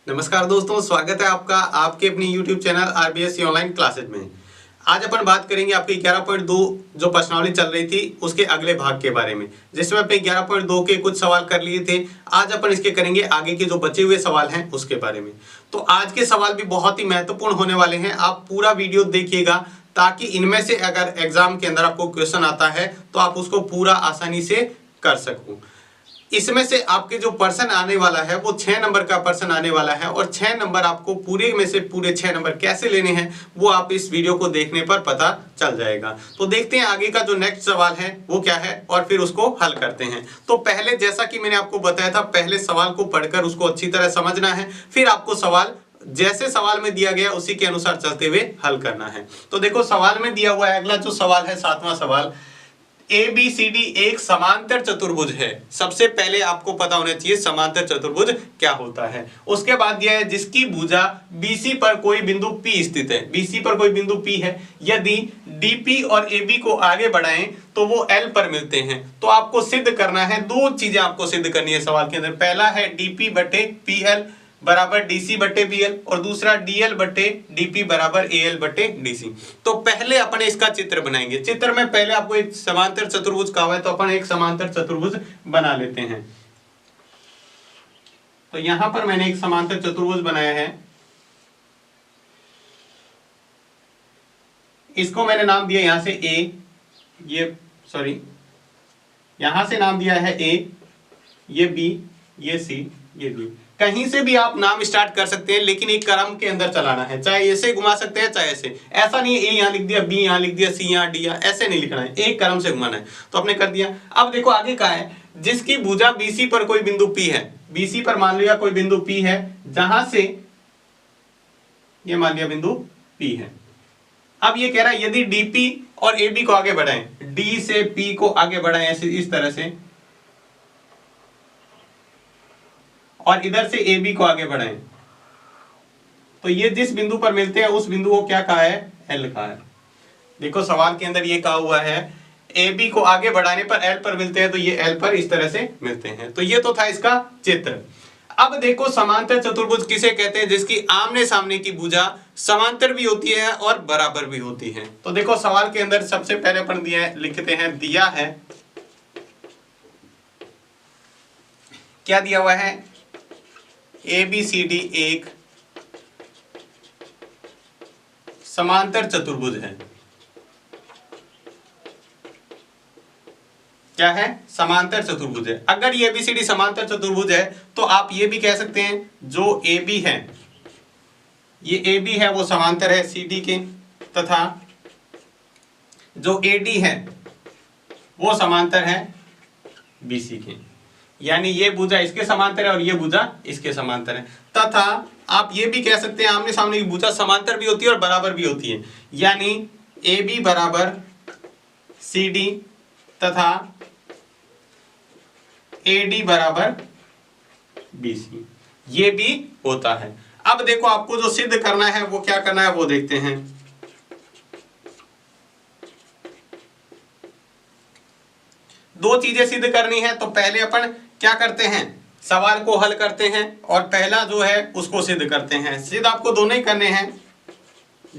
नमस्कार दोस्तों, स्वागत है आपका आपके अपनी YouTube channel RBSC online classes में। आज अपन बात करेंगे आपकी 11.2 जो प्रश्नावली चल रही थी उसके अगले भाग के बारे में, जिसमें अपने 11.2 के कुछ सवाल कर लिए थे। आज अपन इसके करेंगे आगे के जो बचे हुए सवाल हैं उसके बारे में। तो आज के सवाल भी बहुत ही महत्वपूर्ण होने वाले हैं, आप पूरा वीडियो देखिएगा ताकि इनमें से अगर एग्जाम के अंदर आपको क्वेश्चन आता है तो आप उसको पूरा आसानी से कर सको। इसमें से आपके जो पर्सन आने वाला है वो 6 नंबर का पर्सन आने वाला है और 6 नंबर आपको पूरे में से पूरे 6 नंबर कैसे लेने हैं वो आप इस वीडियो को देखने पर पता चल जाएगा। तो देखते हैं आगे का जो नेक्स्ट सवाल है वो क्या है और फिर उसको हल करते हैं। तो पहले जैसा कि मैंने आपको बताया था, पहले सवाल को पढ़कर उसको अच्छी तरह समझना है, फिर आपको सवाल जैसे सवाल में दिया गया उसी के अनुसार चलते हुए हल करना है। तो देखो सवाल में दिया हुआ है, अगला जो सवाल है 7वां सवाल, ABCD एक समांतर चतुर्भुज है। सबसे पहले आपको पता होना चाहिए समांतर चतुर्भुज क्या होता है। उसके बाद दिया है जिसकी भुजा BC पर कोई बिंदु P स्थित है। BC पर कोई बिंदु P है, यदि DP और AB को आगे बढ़ाएं तो वो L पर मिलते हैं। तो आपको सिद्ध करना है, दो चीजें आपको सिद्ध करनी है सवाल के अंदर। पहला है DP बटे PL बराबर DC बटे BL और दूसरा DL बटे DP बराबर AL बटे DC। तो पहले अपन इसका चित्र बनाएंगे। चित्र में पहले आपको एक समांतर चतुर्भुज कहा हुआ है, तो अपन एक समांतर चतुर्भुज बना लेते हैं। तो यहां पर मैंने एक समांतर चतुर्भुज बनाया है, इसको मैंने नाम दिया यहां से A, यहां से नाम दिया है A, ये B, ये C, ये D। कहीं से भी आप नाम स्टार्ट कर सकते हैं, लेकिन एक क्रम के अंदर चलाना है। चाहे ऐसे घुमा सकते हैं चाहे ऐसे, ऐसा नहीं है A यहां लिख दिया, B यहां लिख दिया, C यहां, D यहां, ऐसे नहीं लिखना है, एक क्रम से घुमाना है। तो आपने कर दिया। अब देखो आगे का है, जिसकी भुजा BC पर कोई बिंदु P है। BC पर मान लिया कोई बिंदु P है, जहां से ये मान लिया बिंदु P है। अब ये कह रहा है यदि DP और AB को आगे बढ़ाएं, D से P को आगे बढ़ाएं ऐसे इस तरह से, और इधर से AB को आगे बढ़ाएं, तो ये जिस बिंदु पर मिलते हैं उस बिंदु को क्या कहा है? L कहा है। देखो सवाल के अंदर ये कहा हुआ है AB को आगे बढ़ाने पर L पर मिलते हैं, तो ये L पर इस तरह से मिलते हैं। तो ये तो था इसका चित्र। अब देखो समांतर चतुर्भुज किसे कहते हैं? जिसकी आमने सामने की भुजा समांतर भी होती है और बराबर भी होती है। तो देखो सवाल के अंदर सबसे पहले अपन दिया है, लिखते हैं, दिया है, क्या दिया हुआ है? ABCD एक समांतर चतुर्भुज है। क्या है? समांतर चतुर्भुज है। अगर ये ABCD समांतर चतुर्भुज है तो आप ये भी कह सकते हैं जो AB है, ये AB है वो समांतर है CD के, तथा जो AD है वो समांतर है BC के। यानी ये भुजा इसके समांतर है और ये भुजा इसके समांतर है। तथा आप ये भी कह सकते हैं आमने सामने की भुजा समांतर भी होती है और बराबर भी होती है। यानी AB बराबर CD तथा AD बराबर BC, ये भी होता है। अब देखो आपको जो सिद्ध करना है वो क्या करना है वो देखते हैं। दो चीजें सिद्ध करनी है, तो पहले अपन क्या करते हैं? सवाल को हल करते हैं और पहला जो है उसको सिद्ध करते हैं। सिद्ध आपको दोनों ही करने हैं।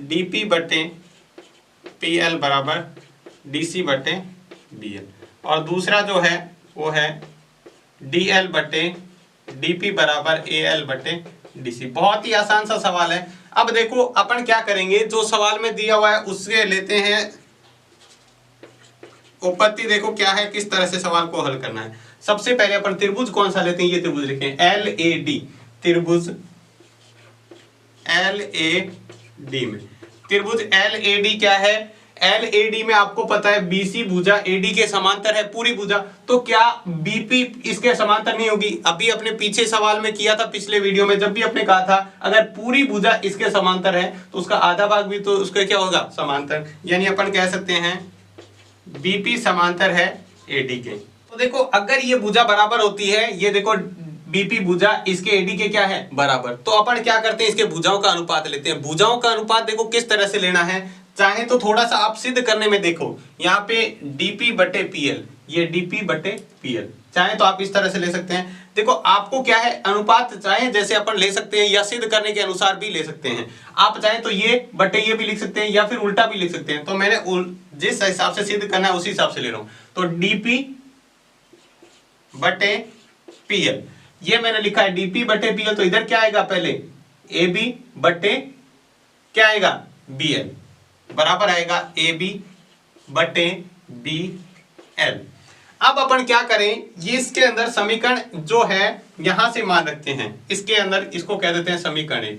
DP बटे PL बराबर DC बटे BL, और दूसरा जो है वो है DL बटे DP बराबर AL बटे DC। बहुत ही आसान सा सवाल है। अब देखो अपन क्या करेंगे, जो सवाल में दिया हुआ है उससे लेते हैं उपपत्ति। देखो क्या है, किस तरह से सवाल को हल करना है। सबसे पहले अपन त्रिभुज कौन सा लेते हैं? ये त्रिभुज लिखें, LAD, त्रिभुज LAD में त्रिभुज LAD क्या है? LAD में आपको पता है BC भुजा AD के समांतर है, पूरी भुजा। तो क्या BP इसके समांतर नहीं होगी? अभी अपने पीछे सवाल में किया था, पिछले वीडियो में, जब भी अपने कहा था अगर पूरी भुजा इसके समांतर है तो उसका आधा भाग भी तो उसका क्या होगा? समांतर। यानी अपन कह सकते हैं BP समांतर है AD के। तो देखो अगर ये भुजा बराबर होती है, ये देखो BP भुजा इसके AD के क्या है? बराबर। तो अपन क्या करते हैं, इसके भुजाओं का अनुपात लेते हैं। भुजाओं का अनुपात देखो किस तरह से लेना है, चाहे तो थोड़ा सा आप सिद्ध करने में देखो, यहाँ पे DP बटे PL, ये DP बटे PL, चाहे तो आप इस तरह से ले सकते हैं। देखो आपको क्या है, अनुपात चाहे जैसे अपन ले सकते हैं या सिद्ध करने के अनुसार भी ले सकते हैं। आप चाहे तो ये बटे ये भी लिख सकते हैं या फिर उल्टा भी लिख सकते हैं। तो मैंने जिस हिसाब से सिद्ध करना है उसी हिसाब से ले रहा हूं। तो डीपी बटे पीएल, ये मैंने लिखा है डीपी बटे पीएल। तो इधर क्या आएगा, पहले ए बी बटे क्या आएगा, बी एल, बराबर आएगा ए बी बटे बी एल। अब अपन क्या करें, ये इसके अंदर समीकरण जो है यहां से मान रखते हैं, इसके अंदर इसको कह देते हैं समीकरण 1।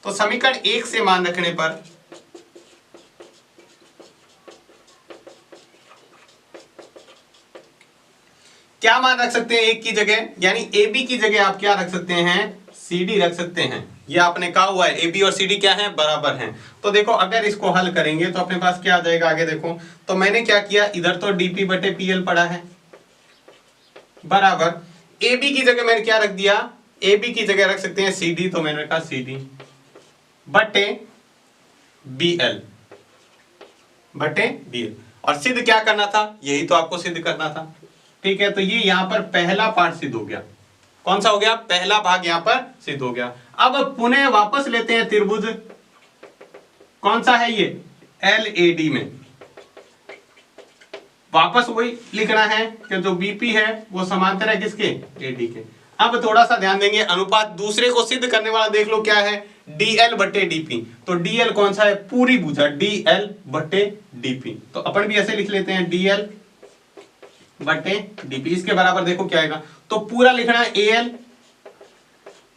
तो समीकरण 1 से मान रखने पर क्या मान रख सकते हैं, एक की जगह यानी ए बी की जगह आप क्या रख सकते हैं, सी डी रख सकते हैं। ये आपने कहा हुआ है ए बी और सी डी क्या है, बराबर हैं। तो देखो अगर इसको हल करेंगे तो अपने पास क्या आ जाएगा, आगे देखो। तो मैंने क्या किया, इधर तो डीपी बटे पीएल पड़ा है, बराबर ए बी की जगह मैंने क्या रख दिया, ए बी की जगह रख सकते हैं सी डी। तो मैंने कहा सी डी बटे बी एल बटे बी एल। और सिद्ध क्या करना था, यही तो आपको सिद्ध करना था। ठीक है, तो ये यहां पर पहला पार्ट सिद्ध हो गया। कौन सा हो गया, पहला भाग यहां पर सिद्ध हो गया। अब पुनः वापस लेते हैं त्रिभुज, कौन सा है ये, एल ए डी में वापस वही लिखना है कि जो बीपी है वो समांतर है किसके, एडी के। अब थोड़ा सा ध्यान देंगे, अनुपात दूसरे को सिद्ध करने वाला देख लो क्या है, डीएल बटे डीपी। तो डीएल कौन सा है, पूरी भुजा, डीएल बटे डीपी। तो अपन भी ऐसे लिख लेते हैं डीएल बटे डीपी। इसके बराबर देखो क्या आएगा, तो पूरा लिखना है एएल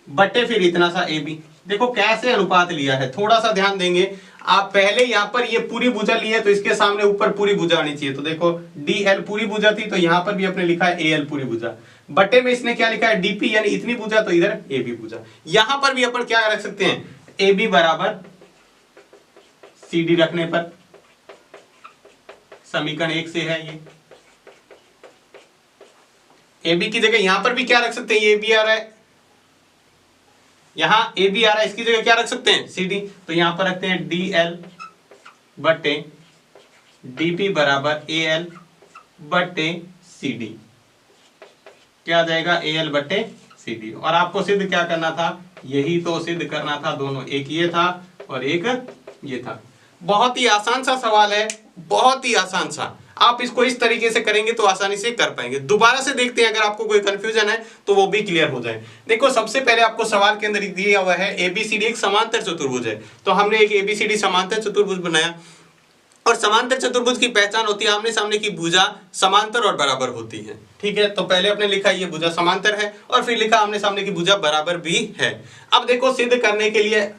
बटे फिर इतना सा एबी। देखो कैसे अनुपात लिया है, थोड़ा सा ध्यान देंगे। आप पहले यहां पर ये पूरी भुजा ली है तो इसके सामने ऊपर पूरी भुजा आनी चाहिए। तो देखो डीएल पूरी भुजा थी तो यहां पर भी अपने लिखा है एएल पूरी भुजा, बटे में इसने क्या लिखा है डीपी यानी इतनी भुजा, तो इधर एबी भुजा। यहां पर भी अपन क्या रख सकते हैं, एबी बराबर सीडी रखने पर, समीकरण 1 से है ये। एबी की जगह यहां पर भी क्या रख सकते हैं, ये बी आ रहा है, यहां ए बी आ रहा है, इसकी जगह क्या रख सकते हैं, सी डी। तो यहां पर रखते हैं डी एल बटे डीपी बराबर ए एल बटे सी डी। क्या आ जाएगा, ए एल बटे सी डी। और आपको सिद्ध क्या करना था, यही तो सिद्ध करना था, दोनों, एक ये था और एक ये था। बहुत ही आसान सा सवाल है, बहुत ही आसान सा। आप इसको इस तरीके से करेंगे तो आसानी से कर पाएंगे। दोबारा से देखते हैं, अगर आपको कोई कंफ्यूजन है तो वो भी क्लियर हो जाए। देखो सबसे पहले आपको सवाल के अंदर दिया हुआ है एबीसीडी एक समांतर चतुर्भुज है। तो हमने एक एबीसीडी समांतर चतुर्भुज बनाया, और समांतर चतुर्भुज की पहचान होती है आमने सामने की भुजा समांतर और बराबर होती है। ठीक है, तो पहले आपने लिखा ये भुजा समांतर है और फिर लिखा आमने सामने की भुजा बराबर भी है। अब देखो सिद्ध करने के लिए,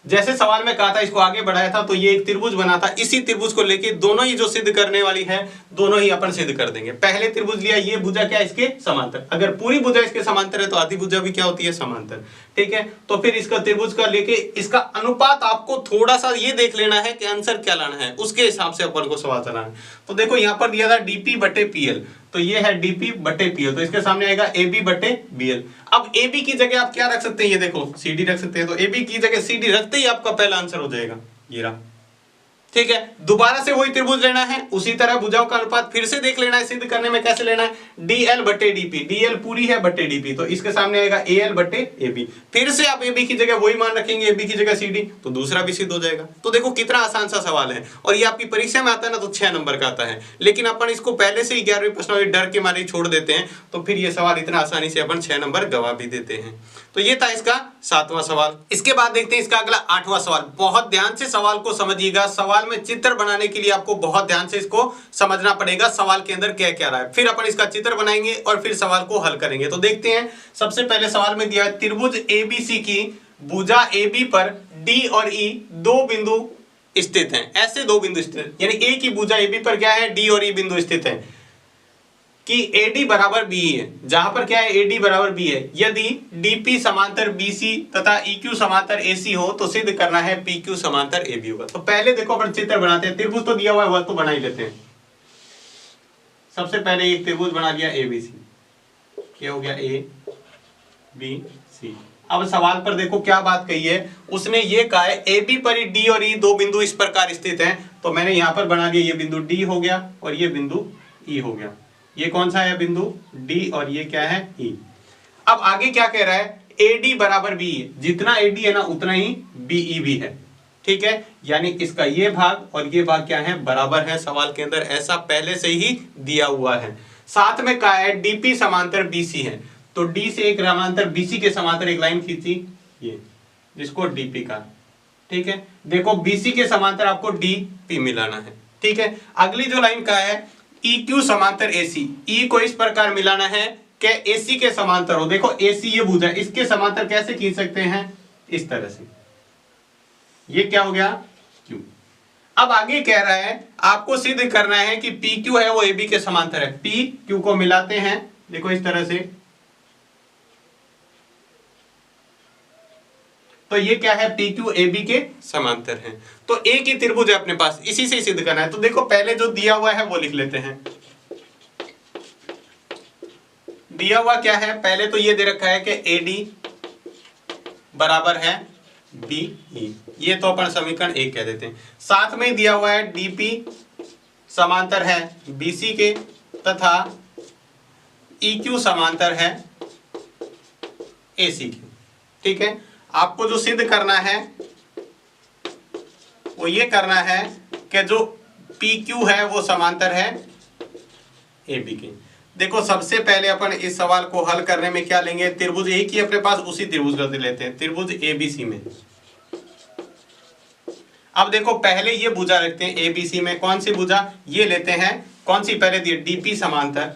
जैसे सवाल में कहा था इसको आगे बढ़ाया था, तो ये एक त्रिभुज बना था, इसी त्रिभुज को लेके दोनों ही जो सिद्ध करने वाली है दोनों ही अपन सिद्ध कर देंगे। पहले त्रिभुज लिया, ये भुजा क्या इसके समांतर, अगर पूरी भुजा इसके समांतर है तो आधी भुजा भी क्या होती है, समांतर। ठीक है, तो फिर इसका त्रिभुज का लेके इसका अनुपात आपको थोड़ा सा ये देख लेना है कि आंसर क्या लाना है, उसके हिसाब से अपन को सवाल चलाना है। तो देखो यहाँ पर दिया था डीपी बटे पीएल, तो ये है डीपी बटे पीएल, तो इसके सामने आएगा एबी बटे बीएल। अब एबी की जगह आप क्या रख सकते हैं, ये देखो सीडी रख सकते हैं। तो एबी की जगह सीडी रखते ही आपका पहला आंसर हो जाएगा ये रहा। ठीक है, दोबारा से वही त्रिभुज लेना है, उसी तरह भुजाओं का अनुपात फिर से देख लेना है, सिद्ध करने में कैसे लेना है, डीएल बटे डीपी, डीएल पूरी है बटे डीपी, तो इसके सामने आएगा एएल बटे एबी। फिर से आप एबी की जगह वही मान रखेंगे, एबी की जगह सीडी, तो दूसरा भी सिद्ध हो जाएगा। तो देखो कितना आसान सा सवाल है, और ये आपकी परीक्षा में आता है ना तो 6 नंबर का आता है, लेकिन अपन इसको पहले से ही 11वीं प्रश्नावली डर के मारे छोड़ देते हैं, तो फिर ये सवाल इतना आसानी से अपन 6 नंबर गवा भी देते हैं। तो ये था इसका 7वां सवाल। इसके बाद देखते हैं इसका अगला 8वां सवाल। बहुत ध्यान से सवाल को समझिएगा, सवाल में चित्र बनाने के लिए आपको बहुत ध्यान से इसको समझना पड़ेगा, सवाल के अंदर क्या क्या रहा है, फिर अपन इसका चित्र बनाएंगे और फिर सवाल को हल करेंगे। तो देखते हैं, सबसे पहले सवाल में दिया है त्रिभुज एबीसी की भुजा AB पर D और E दो बिंदु स्थित हैं। ऐसे दो बिंदु स्थित, यानी A की भुजा AB पर क्या है, D और E बिंदु स्थित है कि AD बराबर BE है, जहां पर क्या है AD बराबर B है। यदि DP समांतर BC तथा EQ समांतर AC हो तो सिद्ध करना है PQ समांतर AB होगा। तो पहले देखो अपन चित्र बनाते हैं, त्रिभुज तो दिया हुआ है वह तो बना ही लेते हैं। सबसे पहले एक त्रिभुज बना दिया ABC, क्या हो गया ABC। अब सवाल पर देखो क्या बात कही है, उसने ये कहा है AB पर D और E दो बिंदु इस प्रकार स्थित हैं। तो मैंने यहां पर बना दिया, ये बिंदु D हो गया और ये बिंदु E हो गया। ये कौन सा है बिंदु D और ये क्या है E। अब आगे क्या कह रहा है, AD बराबर BE, जितना AD है ना उतना ही BE भी है, ठीक है। यानी इसका ये भाग और ये भाग क्या है, बराबर है। सवाल के अंदर ऐसा पहले से ही दिया हुआ है। साथ में कहा है DP समांतर BC है, तो D से एक समांतर BC के समांतर एक लाइन खींची, ये जिसको DP का, ठीक है। देखो BC के समांतर आपको DP मिलाना है, ठीक है। अगली जो लाइन का है EQ समांतर AC, E को इस प्रकार मिलाना है कि AC के समांतर हो। देखो AC ये भुजा, इसके समांतर कैसे खींच सकते हैं, इस तरह से, ये क्या हो गया Q। अब आगे कह रहा है आपको सिद्ध करना है कि PQ है वो AB के समांतर है। PQ को मिलाते हैं, देखो इस तरह से, तो ये क्या है, PQ AB के समांतर है। तो एक ही त्रिभुज है अपने पास, इसी से सिद्ध करना है। तो देखो पहले जो दिया हुआ है वो लिख लेते हैं। दिया हुआ क्या है, पहले तो ये दे रखा है कि AD बराबर है BE, ये तो अपन समीकरण 1 कह देते हैं। साथ में दिया हुआ है DP समांतर है BC के तथा EQ समांतर है AC के, ठीक है। आपको जो सिद्ध करना है वो ये करना है कि जो PQ है वो समांतर है AB के। देखो सबसे पहले अपन इस सवाल को हल करने में क्या लेंगे, त्रिभुज एक ही अपने पास, उसी त्रिभुज का लेते हैं, त्रिभुज ABC में। अब देखो पहले ये भुजा रखते हैं ABC में, कौन सी भुजा, ये लेते हैं, कौन सी पहले दी, DP समांतर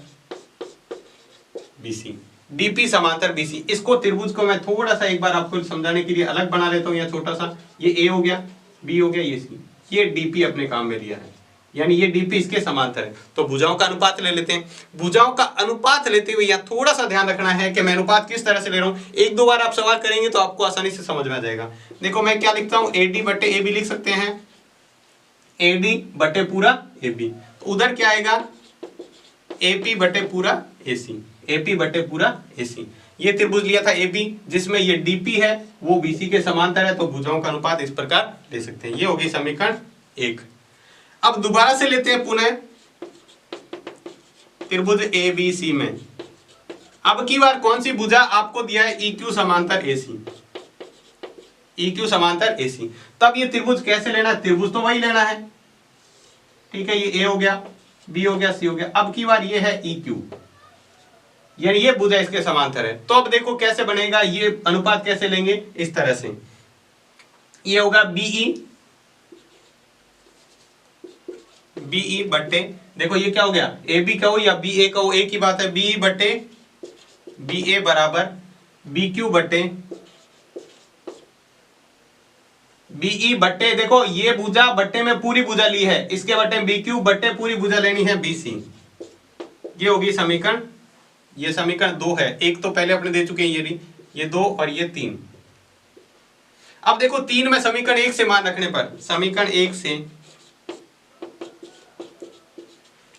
BC, DP समांतर BC। इसको त्रिभुज को मैं थोड़ा सा एक बार आपको समझाने के लिए अलग बना लेता हूं, या छोटा सा, ये A हो गया, B हो गया, ये C, ये DP अपने काम में लिया है, यानी ये DP इसके समांतर है। तो भुजाओं का अनुपात ले लेते हैं। भुजाओं का अनुपात लेते हुए यहाँ थोड़ा सा ध्यान रखना है कि मैं अनुपात किस तरह से ले रहा हूँ। एक दो बार आप सवाल करेंगे तो आपको आसानी से समझ में आ जाएगा। देखो मैं क्या लिखता हूँ, AD बटे AB लिख सकते हैं, AD बटे पूरा AB, तो उधर क्या आएगा, AP बटे पूरा AC, AP बटे पूरा AC। ये त्रिभुज लिया था AB जिसमें ये DP है वो BC के समांतर है, तो भुजाओं का अनुपात इस प्रकार ले सकते हैं। ये होगी समीकरण 1। अब दोबारा से लेते हैं पुनः त्रिभुज ABC में। अब की बार कौन सी भुजा आपको दिया है, EQ समांतर AC, EQ समांतर AC। तब ये त्रिभुज कैसे लेना है, त्रिभुज तो वही लेना है, ठीक है। ये A हो गया, B हो गया, C हो गया। अब की बार ये है EQ, यानी ये भुजा इसके समांतर है। तो अब देखो कैसे बनेगा, ये अनुपात कैसे लेंगे, इस तरह से, ये होगा BE बटे, देखो ये क्या हो गया, AB कहो या BA कहो एक ही बात है, BE बटे BA बराबर BQ बटे BE बटे, देखो ये भुजा बट्टे में पूरी भुजा ली है, इसके बट्टे BQ बट्टे पूरी भुजा लेनी है BC। ये होगी समीकरण, ये समीकरण 2 है। एक तो पहले अपने दे चुके हैं, ये 2 और ये 3। अब देखो 3 में समीकरण 1 से मान रखने पर, समीकरण 1 से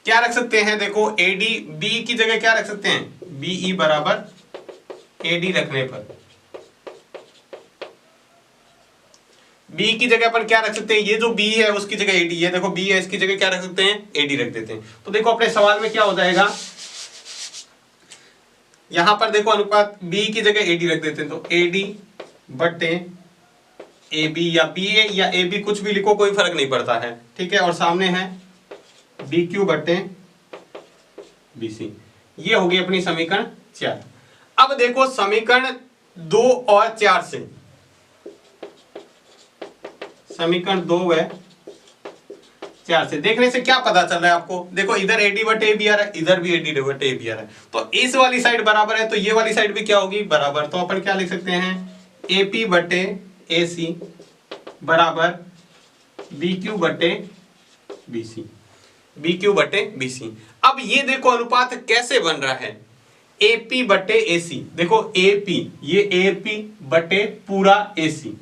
क्या रख सकते हैं, देखो AD, B की जगह क्या रख सकते हैं, BE बराबर AD रखने पर, B की जगह अपन क्या रख सकते हैं, ये जो B है उसकी जगह AD है, देखो B है इसकी जगह क्या रख सकते हैं, AD रख देते हैं। तो देखो अपने सवाल में क्या हो जाएगा, यहां पर देखो अनुपात B की जगह AD रख देते हैं, तो AD बटे AB या BA या AB कुछ भी लिखो कोई फर्क नहीं पड़ता है, ठीक है। और सामने है BQ बटे BC। ये होगी अपनी समीकरण 4। अब देखो समीकरण 2 और 4 से, समीकरण 2 व 4 से देखने से क्या पता चल रहा है आपको, देखो इधर AD बटे AB आ रहा है, इधर भी AD बटे AB आ रहा है, तो इस वाली साइड बराबर है, तो ये वाली साइड भी क्या होगी, बराबर। तो अपन क्या लिख सकते हैं, AP बटे AC बराबर BQ बटे BC, BQ बटे BC। अब ये देखो अनुपात कैसे बन रहा है, AP बटे AC, देखो AP, ये AP बटे पूरा AC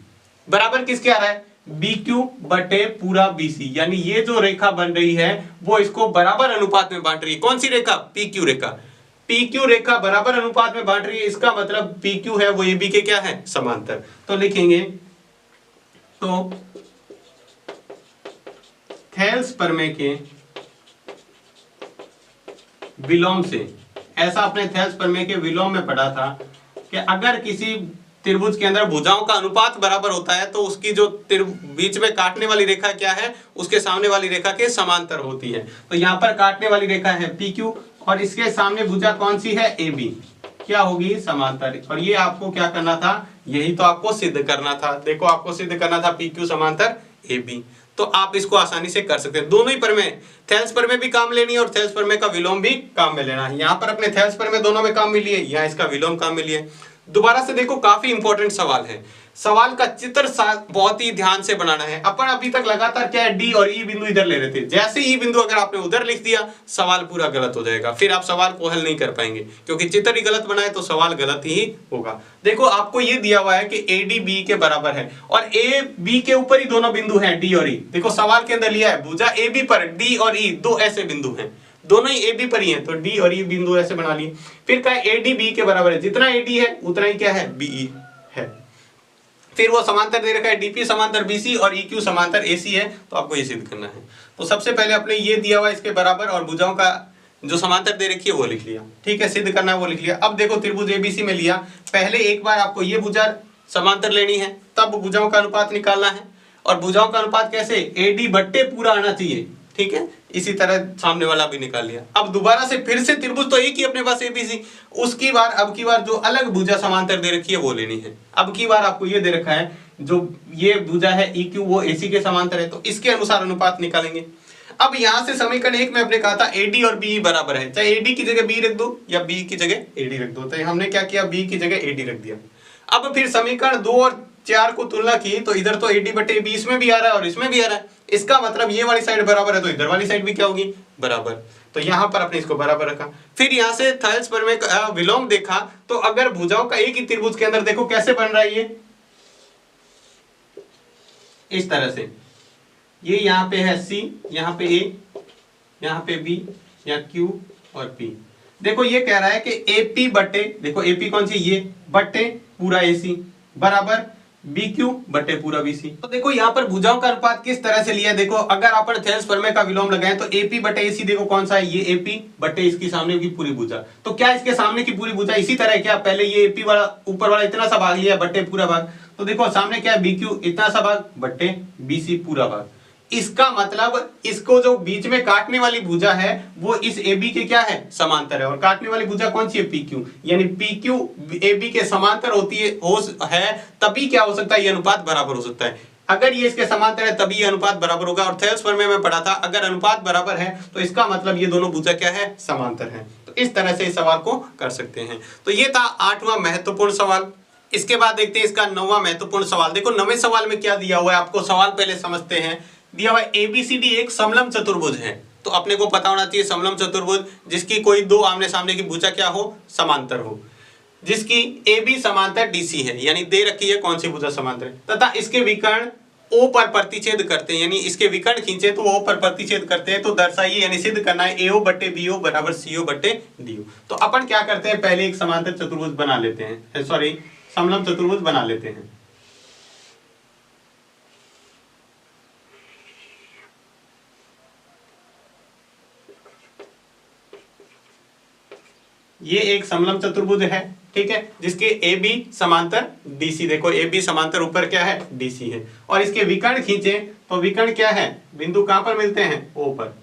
बराबर किसके आ रहा है, BQ बटे पूरा BC। यानी ये जो रेखा बन रही है वो इसको बराबर अनुपात में बांट रही है। कौन सी रेखा, PQ रेखा, PQ रेखा बराबर अनुपात में बांट रही है, इसका मतलब PQ है वो AB के क्या है, समांतर। तो लिखेंगे, तो थेल्स प्रमेय के विलोम से ऐसा अपने थेल्स प्रमेय के विलोम में पढ़ा था कि अगर किसी त्रिभुज के अंदर भुजाओं का अनुपात बराबर होता है तो उसकी जो बीच में काटने वाली रेखा क्या है, उसके सामने वाली रेखा के समांतर होती है। तो यहाँ पर काटने वाली रेखा है PQ और इसके सामने भुजा कौन सी है, AB, क्या होगी, समांतर। और ये आपको क्या करना था, यही तो आपको सिद्ध करना था। देखो आपको सिद्ध करना था PQ समांतर AB, तो आप इसको आसानी से कर सकते हैं। दोनों ही प्रमेय, थेल्स प्रमेय भी काम लेनी है और थेल्स प्रमेय का विलोम भी काम में लेना है। यहाँ पर अपने थेल्स प्रमेय दोनों में काम में लिए, यहाँ इसका विलोम काम में लिए। दोबारा से देखो, काफी इंपॉर्टेंट सवाल है। सवाल का चित्र बहुत ही ध्यान से बनाना है। अपन अभी तक लगातार क्या है, डी और ई बिंदु इधर ले रहे थे। जैसे ई बिंदु अगर आपने उधर लिख दिया, सवाल पूरा गलत हो जाएगा, फिर आप सवाल को हल नहीं कर पाएंगे, क्योंकि चित्र ही गलत बनाए तो सवाल गलत ही होगा। देखो आपको ये दिया हुआ है कि AD B के बराबर है और A B के ऊपर ही दोनों बिंदु हैं, D और E। देखो सवाल के अंदर लिया है भुजा AB पर D और E दो ऐसे बिंदु हैं, दोनों ही AB पर ही हैं, तो D और E बिंदु ऐसे बना लिए। फिर कहा AD B के बराबर है, जितना AD है उतना ही क्या है, BE है। फिर वो समांतर दे रखा है DP समांतर BC और EQ समांतर AC है, तो आपको ये सिद्ध करना है। तो सबसे पहले आपने ये दिया हुआ इसके बराबर और भुजाओं का जो समांतर दे रखी है वो लिख लिया, ठीक है, सिद्ध करना है वो लिख लिया। अब देखो त्रिभुज ABC में लिया, पहले एक बार आपको ये भुजा समांतर लेनी है, तब भुजाओं का अनुपात निकालना है। और भुजाओं का अनुपात कैसे, AD बट्टे पूरा आना चाहिए, ठीक है। इसी तरह सामने वाला भी निकाल लिया। अब दोबारा से फिर से त्रिभुज तो एक ही अपने पास ABC, उसकी बार अब की बार जो अलग भुजा समांतर दे रखी है वो लेनी है। अब की बार आपको ये दे रखा है जो ये भुजा है EQ वो AC के समांतर है, तो इसके अनुसार अनुपात निकालेंगे। अब यहां से समीकरण 1 में आपने कहा था AD और BE बराबर है, चाहे AD की जगह B रख दो या B की जगह AD रख दो, तो हमने क्या किया, B की जगह AD रख दिया। अब फिर समीकरण 2 और 4 को तुलना की तो इधर तो AD बटे B इसमें भी आ रहा है और इसमें भी आ रहा है, इसका मतलब ये वाली साइड बराबर है तो इधर वाली साइड भी क्या होगी, बराबर। तो यहां पर अपने इसको बराबर रखा। फिर यहां से थेल्स प्रमेय का विलोम देखा, तो अगर भुजाओं का एक ही त्रिभुज के अंदर देखो कैसे बन रहा है, ये इस तरह से, ये यहाँ पे है C, यहाँ पे A, यहाँ पे B, यहाँ Q और P। देखो ये कह रहा है कि AP बटे, देखो AP कौन सी, ये बटे पूरा AC बराबर BQ बटे पूरा BC। तो देखो यहाँ पर भुजाओं का अनुपात किस तरह से लिया, देखो अगर अपन थेल्स प्रमेय का विलोम लगाएं तो AP बटे AC देखो कौन सा है, ये AP बटे इसकी सामने की पूरी भुजा। तो क्या इसके सामने की पूरी भुजा इसी तरह है क्या, पहले ये AP वाला ऊपर वाला इतना सा भाग लिया बटे पूरा भाग, तो देखो सामने क्या है BQ इतना सा भाग बटे BC पूरा भाग। इसका मतलब इसको जो बीच में काटने वाली भुजा है वो इस AB के क्या है, समांतर है, और काटने वाली भुजा कौन सी है, PQ, यानी PQ AB के समांतर होती है तभी क्या हो सकता है, ये अनुपात बराबर हो सकता है। अगर ये इसके समांतर है तभी ये अनुपात बराबर होगा। और थेल्स प्रमेय में पढ़ा था अगर अनुपात बराबर है तो इसका मतलब ये दोनों भुजा क्या है, समांतर है। तो इस तरह से इस सवाल को कर सकते हैं। तो ये था 8वां महत्वपूर्ण सवाल। इसके बाद देखते हैं इसका 9वां महत्वपूर्ण सवाल। देखो 9वें सवाल में क्या दिया हुआ है, आपको सवाल पहले समझते हैं। दिया हुआ ABCD एक समलंब चतुर्भुज है, तो अपने को पता होना चाहिए समलंब चतुर्भुज जिसकी कोई दो आमने सामने की भुजा क्या हो, समांतर हो, जिसकी AB समांतर DC है, यानी दे रखी है कौन सी भुजा समांतर है, तथा इसके विकर्ण O पर प्रतिच्छेद करते हैं, यानी इसके विकर्ण खींचे तो O पर प्रतिच्छेद करते हैं। तो दर्शाइए, यानी सिद्ध करना है AO बटे BO बराबर CO बटे DO। तो अपन क्या करते हैं, पहले एक समांतर चतुर्भुज बना लेते हैं, सॉरी समलंब चतुर्भुज बना लेते हैं। ये एक समलंब चतुर्भुज है, ठीक है, जिसके AB समांतर DC, देखो AB समांतर ऊपर क्या है, DC है, और इसके विकर्ण खींचे तो विकर्ण क्या है, बिंदु कहां पर मिलते हैं, O पर।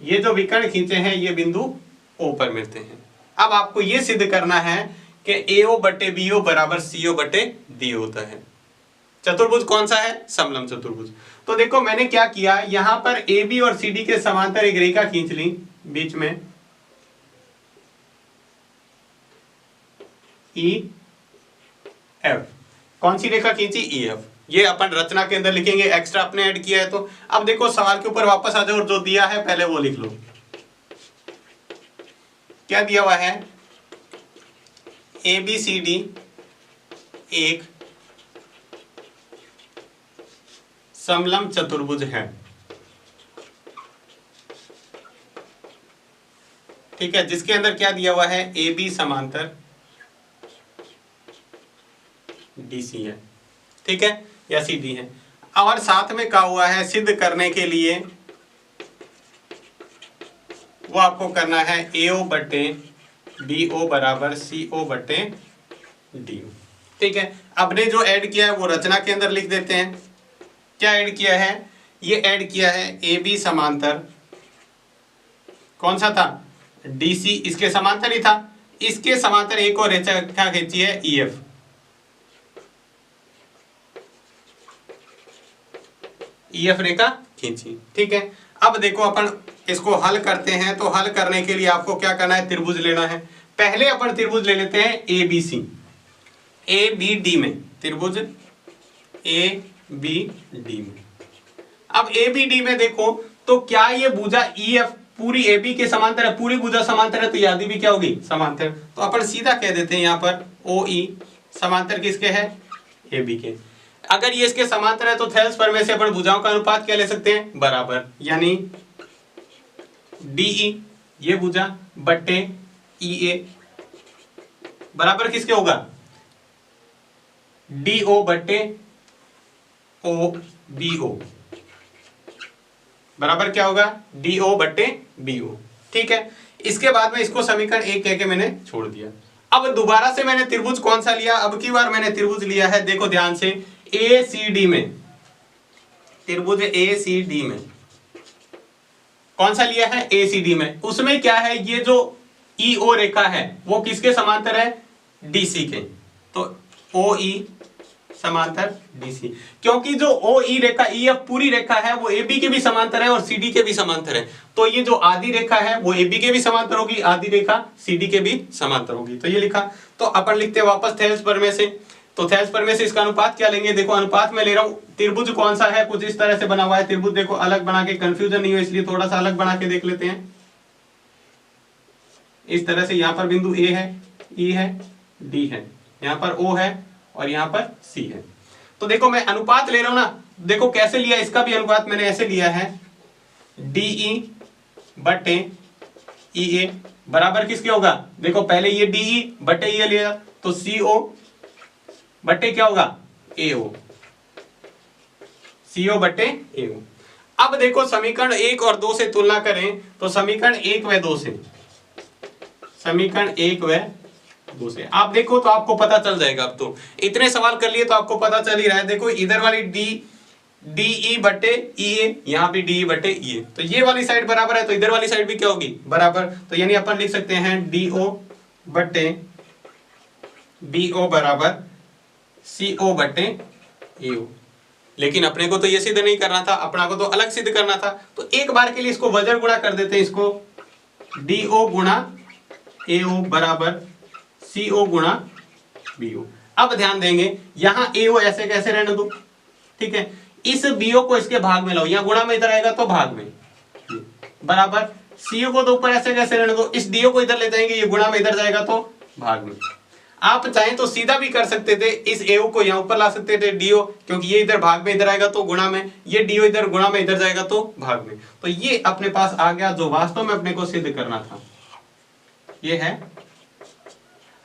ये जो विकर्ण खींचे हैं ये बिंदु O पर मिलते हैं। अब आपको ये सिद्ध करना है कि AO बटे BO बराबर CO बटे D होता है। चतुर्भुज कौन सा है, समलंब चतुर्भुज। तो देखो मैंने क्या किया, यहां पर AB और CD के समांतर एक रेखा खींच ली बीच में, EF। कौन सी रेखा खींची, EF। ये अपन रचना के अंदर लिखेंगे, एक्स्ट्रा अपने ऐड किया है। तो अब देखो सवाल के ऊपर वापस आ जाओ और जो दिया है पहले वो लिख लो। क्या दिया हुआ है, ABCD एक समलंब चतुर्भुज है, ठीक है, जिसके अंदर क्या दिया हुआ है, AB समांतर DC है, ठीक है, या CD है। और साथ में कहा हुआ है सिद्ध करने के लिए वो आपको करना है AO बटे BO बराबर CO बटे DO। ठीक है, आपने जो ऐड किया है वो रचना के अंदर लिख देते हैं। क्या ऐड किया है? ये ऐड किया है AB समांतर कौन सा था? DC, इसके समांतर ही था। इसके समांतर एक और रेखा खींची है EF। EF रेखा खींची। ठीक है, अब देखो अपन इसको हल करते हैं। तो हल करने के लिए आपको क्या करना है? त्रिभुज लेना है। पहले अपन त्रिभुज ले लेते हैं ABC, ABD में, त्रिभुज ABD में। अब ABD में देखो तो क्या ये भुजा EF पूरी AB के समांतर है? पूरी भुजा समांतर है तो यादी भी क्या होगी? समांतर। तो अपन सीधा कह देते हैं यहाँ पर OE समांतर किसके है? AB के। अगर ये इसके समांतर है तो थेल्स प्रमेय से अपन भुजाओं का अनुपात क्या ले सकते हैं? बराबर, यानी DE ये भुजा बट्टे EA बराबर किसके होगा? DO बट्टे OBO बराबर क्या होगा? DO बट्टे BO। ठीक है, इसके बाद में इसको समीकरण 1 कह के मैंने छोड़ दिया। अब दोबारा से मैंने त्रिभुज कौन सा लिया? अब की बार मैंने त्रिभुज लिया है, देखो ध्यान से, ACD में, त्रिभुज ACD में। कौन सा लिया है? ACD में। उसमें क्या है? ये जो EO रेखा है वो किसके समांतर है? DC के। तो OE समांतर DC, क्योंकि जो OE रेखा EF पूरी रेखा है वो AB के भी समांतर है और CD के भी समांतर है। तो ये जो आधी रेखा है वो AB के भी समांतर होगी, आधी रेखा CD के भी समांतर होगी। तो ये लिखा। तो अपन लिखते हैं वापस थेल्स प्रमेय से। तो थेल्स प्रमेय से इसका अनुपात क्या लेंगे? देखो अनुपात में ले रहा हूं, त्रिभुज कौन सा है? कुछ इस तरह से बना हुआ है त्रिभुज। देखो अलग बना के कंफ्यूजन नहीं हो इसलिए थोड़ा सा अलग बना के देख लेते हैं। इस तरह से यहाँ पर बिंदु A है, E है, D है, यहाँ पर O है और यहाँ पर C है। तो देखो मैं अनुपात ले रहा हूं ना, देखो कैसे लिया, इसका भी अनुपात मैंने ऐसे लिया है, DE बटे EA बराबर किसके होगा? देखो पहले ये DE बटे EA लिया तो CO बटे क्या होगा? AO, CO बटे AO। अब देखो समीकरण 1 और 2 से तुलना करें तो समीकरण 1 व 2 से, समीकरण 1 व 2 से आप देखो तो आपको पता चल जाएगा। अब तो इतने सवाल कर लिए तो आपको पता चल ही रहा है। देखो इधर वाली DE बटे EA, यहाँ भी DE बटे EA, तो ये वाली साइड बराबर है तो इधर वाली साइड भी क्या होगी? बराबर। तो यानी अपन लिख सकते हैं DO बटे BO बराबर CO बटे AO। लेकिन अपने को तो ये सिद्ध नहीं करना था, अपना को तो अलग सिद्ध करना था। तो एक बार के लिए इसको वजन गुणा कर देते हैं, इसको DO गुणा AO बराबर CO गुणा BO। अब ध्यान देंगे यहाँ AO ऐसे कैसे रहने दो, ठीक है, इस BO को इसके भाग में लाओ, यहाँ गुणा में इधर आएगा तो भाग में, बराबर CO को तो ऊपर ऐसे कैसे रहने दो, इस DO को इधर ले जाएंगे, ये गुणा में इधर जाएगा तो भाग में। आप चाहें तो सीधा भी कर सकते थे, इस AO को यहाँ ऊपर ला सकते थे DO, क्योंकि ये इधर भाग में इधर आएगा तो गुणा में, ये DO इधर गुणा में इधर जाएगा तो भाग में। तो ये अपने पास आ गया जो वास्तव में अपने को सिद्ध करना था, ये है।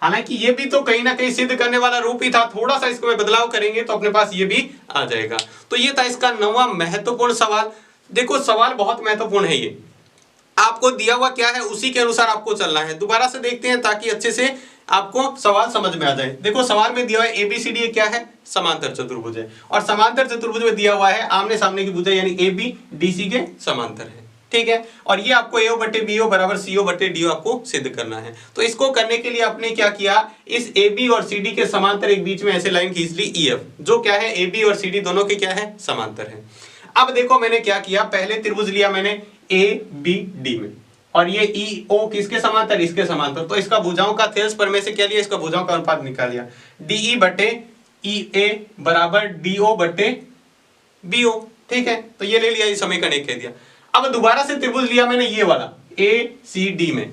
हालांकि ये भी तो कहीं ना कहीं सिद्ध करने वाला रूप ही था, थोड़ा सा इसको में बदलाव करेंगे तो अपने पास ये भी आ जाएगा। तो ये था इसका 9वां महत्वपूर्ण सवाल। देखो सवाल बहुत महत्वपूर्ण है, ये आपको दिया हुआ क्या है उसी के अनुसार आपको चलना है। दोबारा से देखते हैं ताकि अच्छे से आपको सवाल समझ में आ जाए। देखो सवाल में दिया हुआ है ABCD क्या है? समांतर चतुर्भुज है, और समांतर चतुर्भुज में दिया हुआ है आमने सामने की भुजा यानी AB DC के समांतर है, ठीक है। और ये आपको AO बटे BO बराबर CO बटे DO आपको सिद्ध करना है। तो इसको करने के लिए आपने क्या किया, इस AB और CD के समांतर एक बीच में ऐसे लाइन खींच ली EF, जो क्या है AB और CD दोनों के क्या है? समांतर है। अब देखो मैंने क्या किया, पहले त्रिभुज लिया मैंने ABD में, और ये EO किसके समांतर? इसके समांतर। तो इसका भुजाओं का थेल्स प्रमेय से क्या लिया, इसका भुजाओं का अनुपात निकाल लिया, DE बटे EA बराबर DO बटे BO, ठीक है। तो ये ले लिया, ये समीकरण 1 कह दिया। अब दोबारा से त्रिभुज लिया मैंने ये वाला ACD में,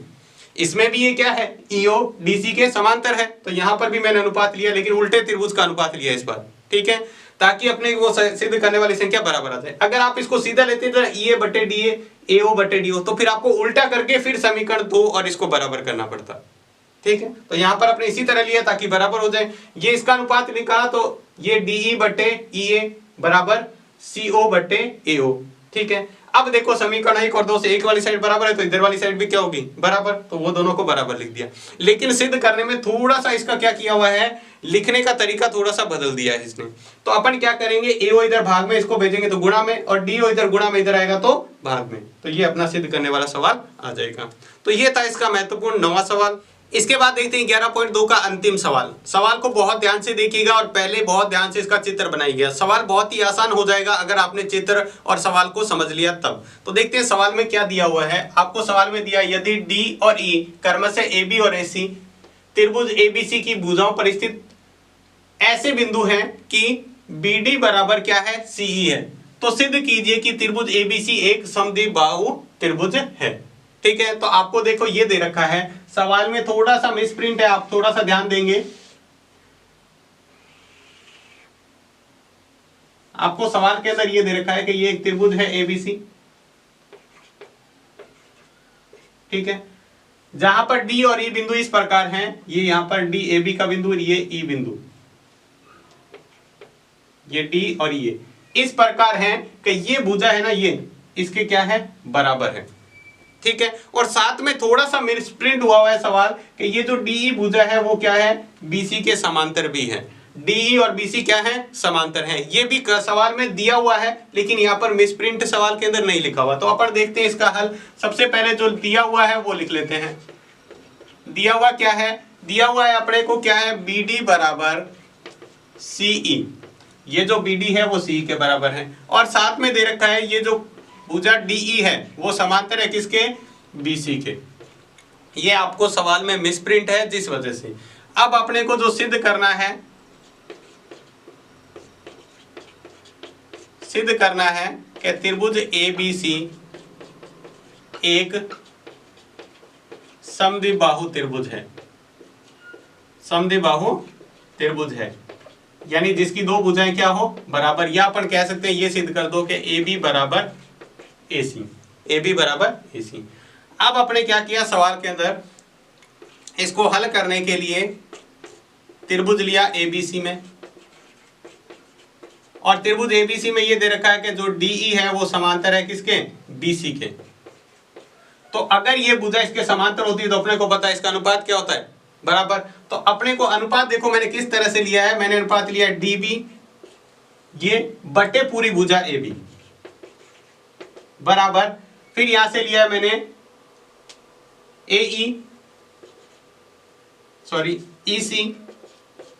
इसमें भी ये क्या है? EO DC के समांतर है, तो यहां पर भी मैंने अनुपात लिया, लेकिन उल्टे त्रिभुज का अनुपात लिया इस बार, ठीक है, ताकि अपने वो सिद्ध करने वाली संख्या बराबर आ जाए। अगर आप इसको सीधा लेते तो EA बटे DA, AO बटे DO, तो फिर आपको उल्टा करके फिर समीकरण 2 और इसको बराबर करना पड़ता, ठीक है। तो यहां पर आपने इसी तरह लिया ताकि बराबर हो जाए। ये इसका अनुपात निकाला तो ये DE बटे EA बराबर CO बटे AO, ठीक है। अब देखो समीकरण 1 और 2 से एक वाली साइड बराबर है तो इधर वाली साइड भी क्या होगी, बराबर, तो वो दोनों को बराबर लिख दिया। लेकिन सिद्ध करने में थोड़ा सा इसका क्या किया हुआ है, लिखने का तरीका थोड़ा सा बदल दिया है इसने। तो अपन क्या करेंगे, ए ओ इधर भाग में, इसको भेजेंगे तो गुणा में, और डी ओ इधर गुणा में इधर आएगा तो भाग में। तो ये अपना सिद्ध करने वाला सवाल आ जाएगा। तो ये था इसका महत्वपूर्ण 9वां सवाल। इसके बाद देखते हैं 11.2 का अंतिम सवाल। सवाल को बहुत ध्यान से देखिएगा और पहले बहुत ध्यान से इसका चित्र बनाइएगा। सवाल बहुत ही आसान हो जाएगा अगर आपने चित्र और सवाल को समझ लिया तब। तो देखते हैं सवाल में क्या दिया हुआ है। आपको सवाल में दिया, यदि डी और ई क्रमशः ए बी और ए सी त्रिभुज एबीसी की भुजाओं पर स्थित ऐसे बिंदु हैं कि बी डी बराबर क्या है, सी ई है, तो सिद्ध कीजिए कि त्रिभुज एबीसी एक समद्विबाहु त्रिभुज है। ठीक है, तो आपको देखो ये दे रखा है, सवाल में थोड़ा सा मिसप्रिंट है, आप थोड़ा सा ध्यान देंगे। आपको सवाल के अंदर ये दे रखा है कि ये एक त्रिभुज है एबीसी, ठीक है, जहां पर डी और ई बिंदु इस प्रकार हैं, ये यहां पर डी ए बी का बिंदु और ये ई बिंदु, ये डी और ये इस प्रकार हैं कि ये भुजा है ना, ये इसके क्या है, बराबर है। ठीक है, और साथ में थोड़ा सा मिसप्रिंट हुआ है सवाल कि ये जो डीई भुजा है वो क्या है, बीसी के समांतर भी है। डीई और बीसी क्या है, समांतर है। ये भी सवाल में दिया हुआ है लेकिन यहाँ पर मिसप्रिंट सवाल के अंदर नहीं लिखा हुआ। तो अपन देखते हैं इसका हल। सबसे पहले जो दिया हुआ है वो लिख लेते हैं। दिया हुआ क्या है, दिया हुआ है अपने को क्या है, बी डी बराबर सीई। ये जो बी डी है वो सी के बराबर है, और साथ में दे रखा है ये जो भुजा डीई है वो समांतर है किसके, बीसी के। ये आपको सवाल में मिसप्रिंट है जिस वजह से। अब अपने को जो सिद्ध करना है, सिद्ध करना है कि त्रिभुज एबीसी एक समद्विबाहु त्रिभुज है, समद्विबाहु त्रिभुज है, यानी जिसकी दो भुजाएं क्या हो, बराबर। या अपन कह सकते हैं ये सिद्ध कर दो कि ए बी बराबर ए सी, ए बी बराबर ए सी। अब आपने क्या किया, सवाल के अंदर इसको हल करने के लिए त्रिभुज लिया एबीसी में, और त्रिभुज एबीसी में ये दे रखा है कि जो डीई है वो समांतर है किसके, बीसी के। तो अगर ये भुजा इसके समांतर होती है तो अपने को पता है इसका अनुपात क्या होता है, बराबर। तो अपने को अनुपात देखो मैंने किस तरह से लिया है, मैंने अनुपात लिया है डीबी ये बटे पूरी भुजा ए बी बराबर, फिर यहां से लिया है मैंने ए ई सॉरी ई सी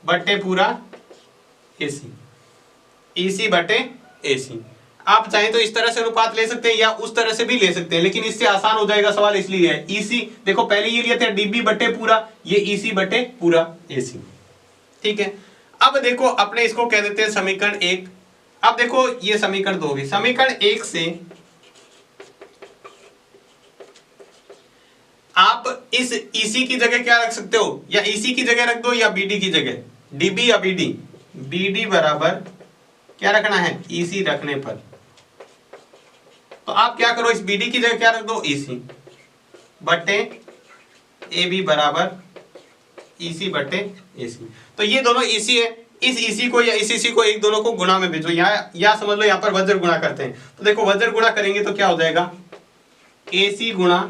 बटे पूरा ए सी, ई सी बटे ए सी। आप चाहें तो इस तरह से अनुपात ले सकते हैं या उस तरह से भी ले सकते हैं, लेकिन इससे आसान हो जाएगा सवाल इसलिए है। ईसी देखो पहले ये लिया था डीबी बटे पूरा, ये ईसी बटे पूरा एसी। ठीक है, अब देखो अपने इसको कह देते हैं समीकरण 1। अब देखो ये समीकरण 2 होगी। समीकरण 1 से आप इस ईसी की जगह क्या रख सकते हो, या ईसी की जगह रख दो या बीडी की जगह, डीबी या बीडी, बीडी बराबर क्या रखना है, ईसी रखने पर। तो आप क्या करो, इस बीडी की जगह क्या रख दो, ईसी बटे ए बी बराबर ईसी बटे एसी। तो ये दोनों ईसी है, इस ईसी को या इस ईसी को एक दोनों को गुणा में भेजो, या समझ लो यहाँ पर वज्र गुणा करते हैं। तो देखो वज्र गुणा करेंगे तो क्या हो जाएगा, एसी गुणा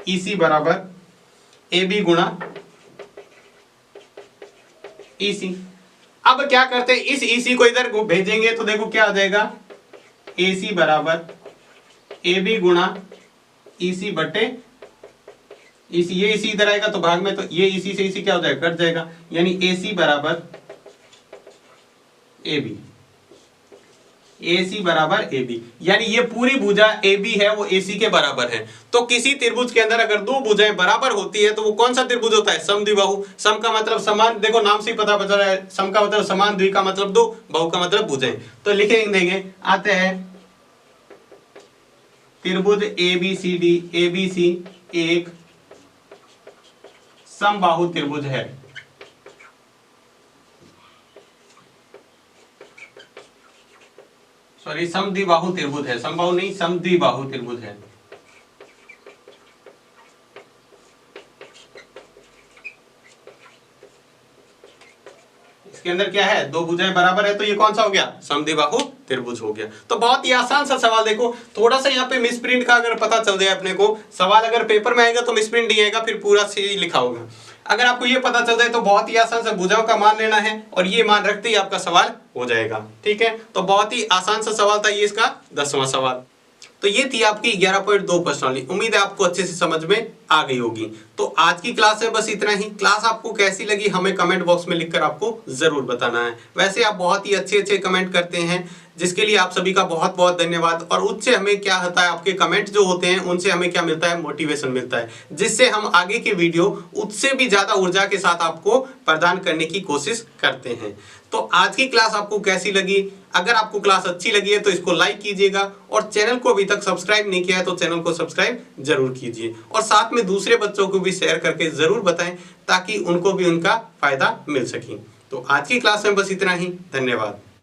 ईसी बराबर ए बी गुणा ईसी। अब क्या करते हैं, इस ईसी को इधर भेजेंगे तो देखो क्या आ जाएगा, एसी बराबर ए बी गुणा ईसी बटे ईसी। ये इसी इधर आएगा तो भाग में, तो ये इसी से इसी क्या हो जाएगा, कट जाएगा, यानी एसी बराबर ए बी, एसी बराबर ए बी, यानी ये पूरी भुजा ए बी है वो एसी के बराबर है। तो किसी त्रिभुज के अंदर अगर दो भुजाएं बराबर होती है तो वो कौन सा त्रिभुज होता है, समद्विबाहु। सम का मतलब समान, देखो नाम से ही पता चल रहा है, सम का मतलब समान, द्वि का मतलब दो, बहु का मतलब भुजाएं। तो लिखे देंगे, आते हैं त्रिभुज एबीसीडी, एबीसी एक समबाहु त्रिभुज है। सॉरी समद्विबाहु त्रिभुज है, समबाहु नहीं, समद्विबाहु त्रिभुज है। इसके अंदर क्या है, दो भुजाएं बराबर है, तो ये कौन सा हो गया, समद्विबाहु त्रिभुज हो गया। तो बहुत ही आसान सा सवाल, देखो थोड़ा सा यहाँ पे मिस प्रिंट का अगर पता चल जाए अपने को, सवाल अगर पेपर में आएगा तो मिस प्रिंट नहीं आएगा, फिर पूरा सही लिखा होगा। अगर आपको ये पता चल जाए तो बहुत ही आसान सा भुजाओं का मान लेना है और ये मान रखते ही आपका सवाल हो जाएगा। ठीक है, तो बहुत ही आसान सा सवाल था ये इसका 10वां सवाल। तो ये थी आपकी 11.2 प्रश्नावली। उम्मीद है आपको अच्छे से समझ में आ गई होगी। तो आज की क्लास में बस इतना ही। क्लास आपको कैसी लगी हमें कमेंट बॉक्स में लिखकर आपको जरूर बताना है। वैसे आप बहुत ही अच्छे कमेंट करते हैं, जिसके लिए आप सभी का बहुत बहुत धन्यवाद। और उससे हमें क्या होता है, आपके कमेंट जो होते हैं उनसे हमें क्या मिलता है, मोटिवेशन मिलता है, जिससे हम आगे की वीडियो उससे भी ज्यादा ऊर्जा के साथ आपको प्रदान करने की कोशिश करते हैं। तो आज की क्लास आपको कैसी लगी? अगर आपको क्लास अच्छी लगी है तो इसको लाइक कीजिएगा और चैनल को अभी तक सब्सक्राइब नहीं किया है तो चैनल को सब्सक्राइब जरूर कीजिए और साथ में दूसरे बच्चों को भी शेयर करके जरूर बताएं ताकि उनको भी उनका फायदा मिल सके। तो आज की क्लास में बस इतना ही। धन्यवाद।